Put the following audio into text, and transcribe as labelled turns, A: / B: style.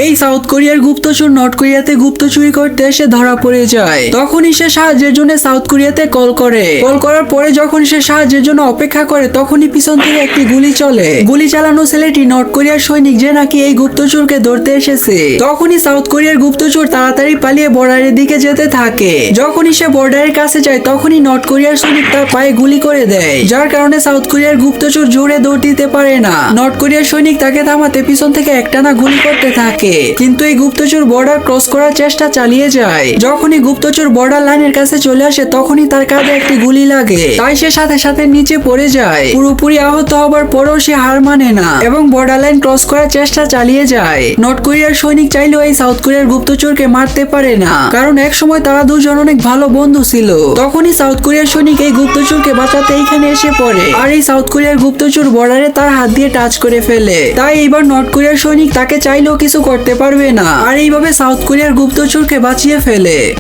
A: এই সাউথ কোরিয়ার গুপ্তচর নর্থ কোরিয়াতে গুপ্ত চুরি করতে এসে ধরা পড়ে যায়। তখনই সে সাহায্যের জন্য সাউথ কোরিয়াতে কল করে। কল করার পরে যখন সে সাহায্যের জন্য অপেক্ষা করে তখনই পিছন থেকে একটি গুলি চলে। গুলি চালানো ছেলেটি নর্থ কোরিয়ার সৈনিক যে নাকি এই গুপ্তচরকে ধরতে এসেছে। তখনই সাউথ কোরিয়ার গুপ্তচর তাড়াতাড়ি পালিয়ে বর্ডারের দিকে যেতে থাকে। যখনই সে বর্ডারের কাছে যায় তখনই নর্থ কোরিয়ার সৈনিক তার পায়ে গুলি করে দেয়, যার কারণে সাউথ কোরিয়ার গুপ্তচর জোরে দৌড় দিতে পারে না। নর্থ কোরিয়ার সৈনিক তাকে থামাতে পিছন থেকে একটানা গুলি করতে থাকে, কিন্তু এই গুপ্তচর বর্ডার ক্রস করার চেষ্টা চালিয়ে যায়। যখনই গুপ্তচর বর্ডার লাইনের কাছে চলে আসে তখনই তার কাঁধে একটি গুলি লাগে, তাই সে সাথে সাথে নিচে পড়ে যায়। পুরোপুরি আহত হবার পরও সে হার মানে না এবং বর্ডার লাইন ক্রস করার চেষ্টা চালিয়ে যায়। নর্থ কোরিয়ার সৈনিক চাইলেও এই সাউথ কোরিয়ার গুপ্তচরকে মারতে পারে না, কারণ এক সময় তারা দুজন অনেক ভালো বন্ধু ছিল। তখনই সাউথ কোরিয়ার সৈনিক এই গুপ্তচরকে বাঁচাতে এইখানে এসে পড়ে, আর এই সাউথ কোরিয়ার গুপ্তচর বর্ডারে তার হাত দিয়ে টাচ করে ফেলে। তাই এইবার নর্থ কোরিয়ার সৈনিক তাকে চাইলেও কিছু করতে পারবে না, আর এইভাবে সাউথ কোরিয়ার গুপ্তচরকে বাঁচিয়ে ফেলে।